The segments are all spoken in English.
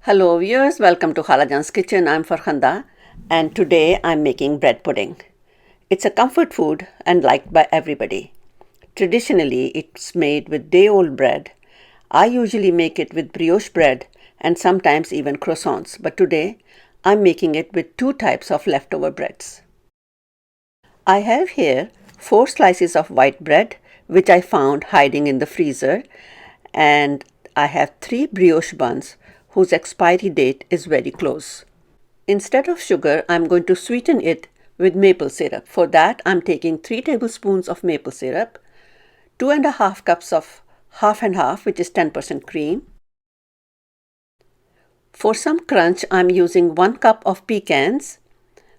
Hello viewers, welcome to Khalajan's Kitchen. I'm Farhanda and today I'm making bread pudding. It's a comfort food and liked by everybody. Traditionally, it's made with day-old bread. I usually make it with brioche bread and sometimes even croissants, but today I'm making it with two types of leftover breads. I have here 4 slices of white bread which I found hiding in the freezer, and I have 3 brioche buns whose expiry date is very close. Instead of sugar, I'm going to sweeten it with maple syrup. For that, I'm taking 3 tablespoons of maple syrup, 2.5 cups of half and half, which is 10% cream. For some crunch, I'm using 1 cup of pecans.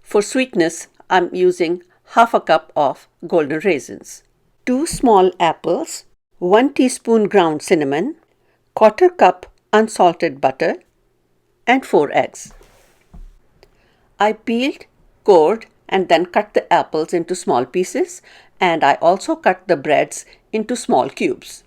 For sweetness, I'm using half a cup of golden raisins. 2 small apples, 1 teaspoon ground cinnamon, quarter cup unsalted butter, and 4 eggs. I peeled, cored, and then cut the apples into small pieces, and I also cut the breads into small cubes.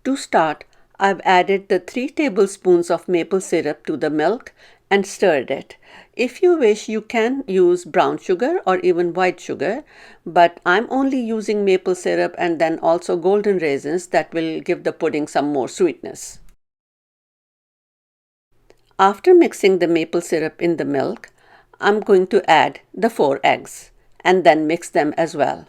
To start, I've added the 3 tablespoons of maple syrup to the milk and stirred it. If you wish, you can use brown sugar or even white sugar, but I'm only using maple syrup and then also golden raisins that will give the pudding some more sweetness. After mixing the maple syrup in the milk, I'm going to add the 4 eggs and then mix them as well.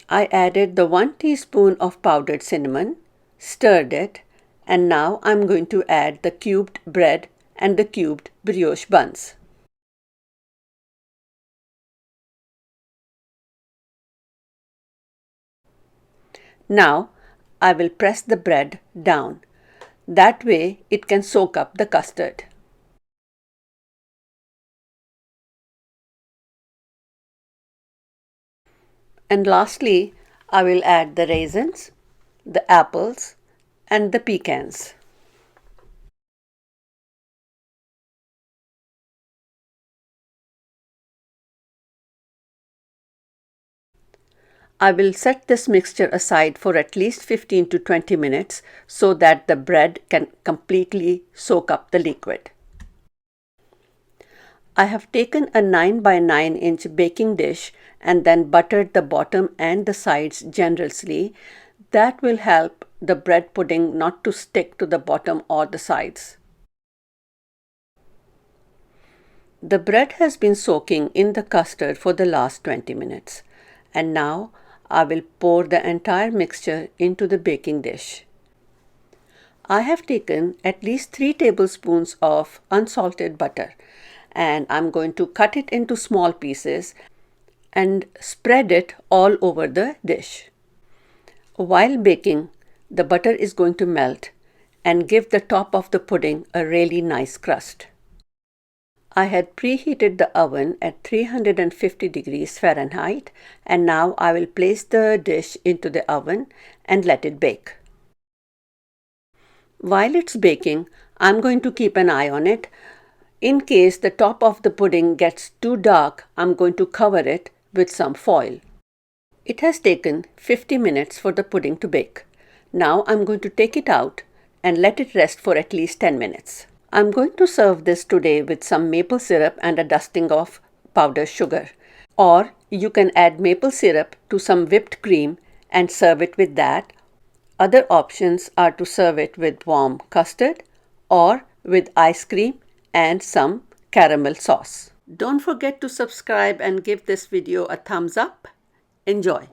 I added the 1 teaspoon of powdered cinnamon, stirred it, and now I'm going to add the cubed bread and the cubed brioche buns. Now I will press the bread down. That way it can soak up the custard. And lastly, I will add the raisins, the apples, and the pecans. I will set this mixture aside for at least 15 to 20 minutes so that the bread can completely soak up the liquid. I have taken a 9 by 9 inch baking dish and then buttered the bottom and the sides generously. That will help the bread pudding not to stick to the bottom or the sides. The bread has been soaking in the custard for the last 20 minutes, and now I will pour the entire mixture into the baking dish. I have taken at least 3 tablespoons of unsalted butter, and I'm going to cut it into small pieces and spread it all over the dish. While baking, the butter is going to melt and give the top of the pudding a really nice crust. I had preheated the oven at 350 degrees Fahrenheit, and now I will place the dish into the oven and let it bake. While it's baking, I'm going to keep an eye on it. In case the top of the pudding gets too dark, I'm going to cover it with some foil. It has taken 50 minutes for the pudding to bake. Now I'm going to take it out and let it rest for at least 10 minutes. I'm going to serve this today with some maple syrup and a dusting of powdered sugar. Or you can add maple syrup to some whipped cream and serve it with that. Other options are to serve it with warm custard or with ice cream and some caramel sauce. Don't forget to subscribe and give this video a thumbs up. Enjoy!